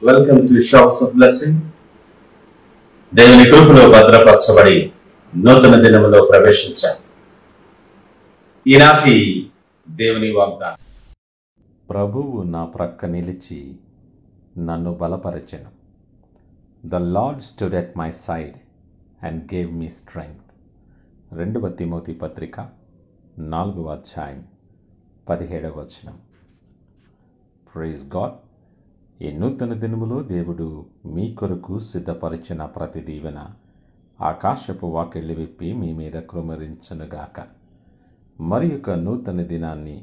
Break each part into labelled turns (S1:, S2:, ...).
S1: Welcome to shops of blessing. దేవుని కృపలో భద్రపరచబడి నూతన దినములో ప్రవేశించాం. ఈనాటి దేవుని వాగ్దానం.
S2: ప్రభువు నా ప్రక్క నిలిచి నన్ను బలపరచెను. The Lord stood at my side and gave me strength. 2 తిమోతి పత్రిక 4వ అధ్యాయం 17వ వచనం. Praise God. ఈ నూతన దినములో దేవుడు మీ కొరకు సిద్ధపరిచిన ప్రతి దీవెన ఆకాశపు వాకిళ్ళు విప్పి మీ మీద కృమరించునుగాక. మరి ఒక నూతన దినాన్ని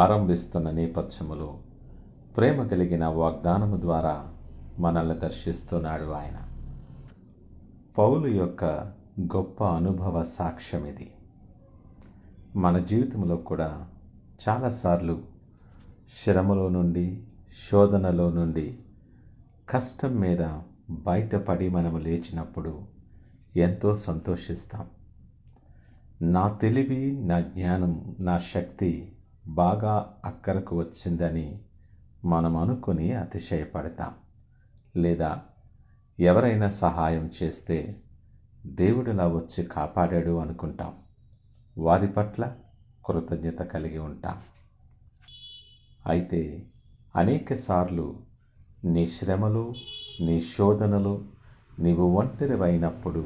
S2: ఆరంభిస్తున్న నేపథ్యములో ప్రేమ కలిగిన వాగ్దానము ద్వారా మనల్ని దర్శిస్తున్నాడు ఆయన. పౌలు యొక్క గొప్ప అనుభవ సాక్ష్యం ఇది. మన జీవితంలో కూడా చాలాసార్లు శ్రమలో నుండి, శోధనలో నుండి, కష్టం మీద బయటపడి మనము లేచినప్పుడు ఎంతో సంతోషిస్తాం. నా తెలివి, నా జ్ఞానం, నా శక్తి బాగా అక్కరకు వచ్చిందని మనం అనుకుని అతిశయపడతాం. లేదా ఎవరైనా సహాయం చేస్తే దేవుడిలా వచ్చి కాపాడాడు అనుకుంటాం. వారి పట్ల కృతజ్ఞత కలిగి ఉంటాం. అయితే అనేక సార్లు నీ శ్రమలు, నీ శోధనలు, నీవు ఒంటరివైనప్పుడు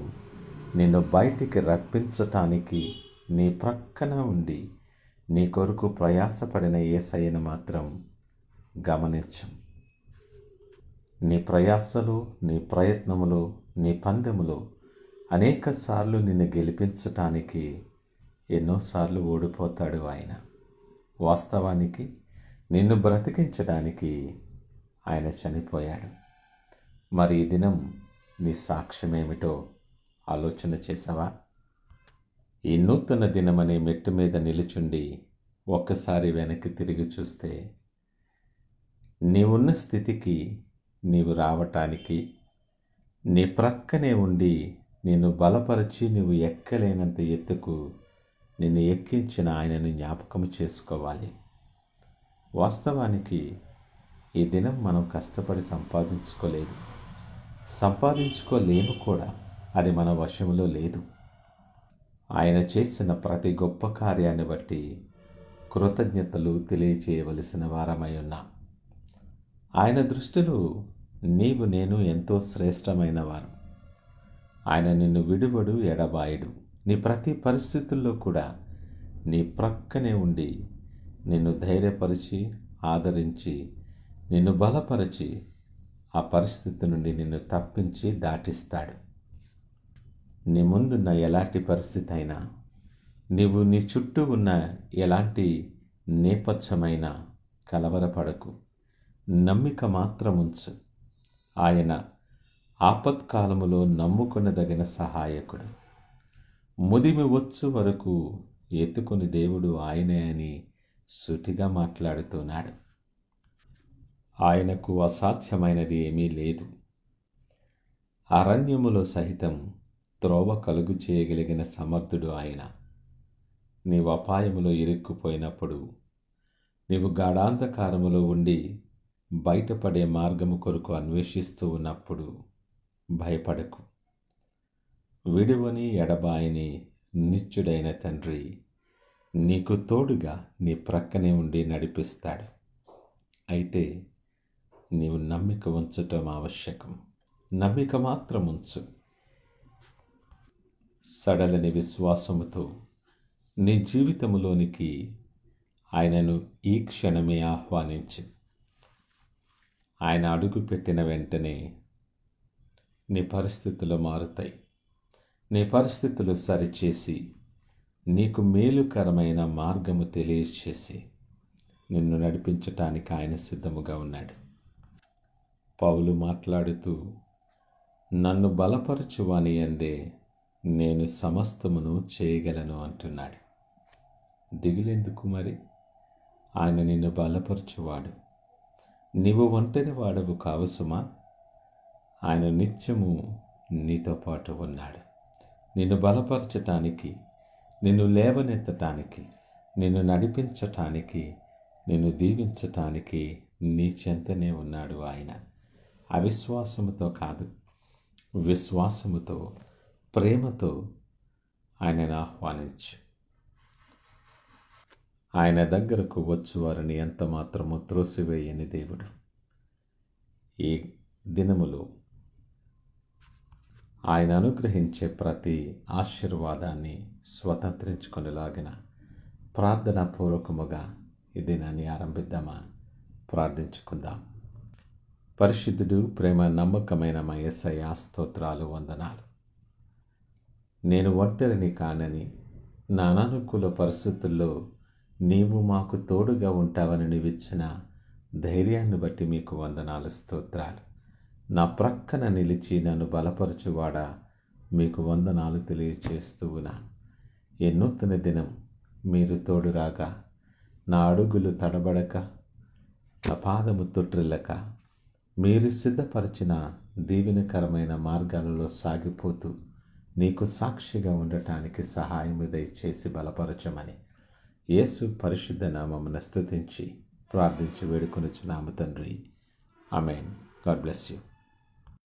S2: నిన్ను బయటికి రప్పించటానికి నీ ప్రక్కన ఉండి నీ కొరకు ప్రయాసపడిన యేసయ్యను మాత్రం గమనించం. నీ ప్రయాసలు, నీ ప్రయత్నములు, నీ పందెములు అనేక సార్లు నిన్ను గెలిపించటానికి ఎన్నోసార్లు ఓడిపోతాడు ఆయన. వాస్తవానికి నిన్ను బ్రతికించడానికి ఆయన చనిపోయాడు. మరి ఈ దినం నీ సాక్ష్యమేమిటో ఆలోచన చేసావా? ఈ నూతన దినమనే మెట్టు మీద నిలుచుండి ఒక్కసారి వెనక్కి తిరిగి చూస్తే నీవున్న స్థితికి నీవు రావటానికి, నీ ప్రక్కనే ఉండి నిన్ను బలపరిచి నువ్వు ఎక్కలేనంత ఎత్తుకు నిన్ను ఎక్కించిన ఆయనను జ్ఞాపకం చేసుకోవాలి. వాస్తవానికి ఈ దినం మనం కష్టపడి సంపాదించుకోలేము కూడా. అది మన వశంలో లేదు. ఆయన చేసిన ప్రతి గొప్ప కార్యాన్ని బట్టి కృతజ్ఞతలు తెలియచేయవలసిన వారమై ఉన్నాం. ఆయన దృష్టిలో నీవు నేను ఎంతో శ్రేష్టమైన వారు. ఆయన నిన్ను విడువడు, ఎడబాయడు. నీ ప్రతి పరిస్థితుల్లో కూడా నీ ప్రక్కనే ఉండి నిన్ను ధైర్యపరిచి, ఆదరించి, నిన్ను బలపరిచి ఆ పరిస్థితి నుండి నిన్ను తప్పించి దాటిస్తాడు. నీ ముందున్న ఎలాంటి పరిస్థితి అయినా, నీవు నీ చుట్టూ ఉన్న ఎలాంటి నేపథ్యమైనా కలవరపడకు. నమ్మిక మాత్రం ఉంచు. ఆయన ఆపత్కాలములో నమ్ముకొనదగిన సహాయకుడు. ముదిమి వచ్చు వరకు ఎత్తుకుని దేవుడు ఆయనే అని సూటిగా మాట్లాడుతున్నాడు. ఆయనకు అసాధ్యమైనది ఏమీ లేదు. అరణ్యములో సహితం త్రోవ కలుగు చేయగలిగిన సమర్థుడు ఆయన. నీవు అపాయములో ఇరుక్కుపోయినప్పుడు, నీవు గాఢాంధకారములో ఉండి బయటపడే మార్గము కొరకు అన్వేషిస్తూ ఉన్నప్పుడు భయపడకు. విడువని, ఎడబాయని నిత్యుడైన తండ్రి నీకు తోడుగా నీ ప్రక్కనే ఉండి నడిపిస్తాడు. అయితే నీవు నమ్మిక ఉంచటం ఆవశ్యకం. నమ్మిక మాత్రం ఉంచు. సడలని విశ్వాసముతో నీ జీవితములోనికి ఆయనను ఈ క్షణమే ఆహ్వానించు. ఆయన అడుగు పెట్టిన వెంటనే నీ పరిస్థితులు మారుతాయి. నీ పరిస్థితులు సరిచేసి నీకు మేలుకరమైన మార్గము తెలియచేసి నిన్ను నడిపించటానికి ఆయన సిద్ధముగా ఉన్నాడు. పౌలు మాట్లాడుతూ, నన్ను బలపరచువాని యందే నేను సమస్తమును చేయగలను అంటున్నాడు. దిగులెందుకు మరి? ఆయన నిన్ను బలపరచువాడు. నీవు ఒంటరి వాడవు కావు సుమా. ఆయన నిత్యము నీతో పాటు ఉన్నాడు. నిన్ను బలపరచటానికి, నిన్ను లేవనెత్తటానికి, నిన్ను నడిపించటానికి, నిన్ను దీవించటానికి నీ చెంతనే ఉన్నాడు ఆయన. అవిశ్వాసముతో కాదు, విశ్వాసముతో, ప్రేమతో ఆయనను ఆహ్వానించు. ఆయన దగ్గరకు వచ్చువారిని ఎంత మాత్రము త్రోసివేయని దేవుడు. ఈ దినములో ఆయన అనుగ్రహించే ప్రతి ఆశీర్వాదాన్ని స్వతంత్రించుకొనిలాగిన ప్రార్థనాపూర్వకముగా ఈ దినాన్ని ఆరంభిద్దామా? ప్రార్థించుకుందాం. పరిశుద్ధుడు, ప్రేమ నమ్మకమైన మా యేసయ్యా, స్తోత్రాలు, వందనాలు. నేను ఒంటరిని కానని, నా అనానుకూల పరిస్థితుల్లో నీవు మాకు తోడుగా ఉంటావని నీవిచ్చిన ధైర్యాన్ని బట్టి మీకు వందనాలు, స్తోత్రాలు. నా ప్రక్కన నిలిచి నన్ను బలపరచువాడా, మీకు వందనాలు తెలియచేస్తూ ఉన్నాను. ఈ నూతన దినం మీరు తోడురాగా, నా అడుగులు తడబడక, నా పాదము తొట్టిల్లక, మీరు సిద్ధపరిచిన దీవెనకరమైన మార్గాలలో సాగిపోతూ నీకు సాక్షిగా ఉండటానికి సహాయం దయచేసి బలపరచమని యేసు పరిశుద్ధ నామమున స్తుతించి ప్రార్థించి వేడుకొనుచున్నాము తండ్రి. ఆమేన్. God bless you.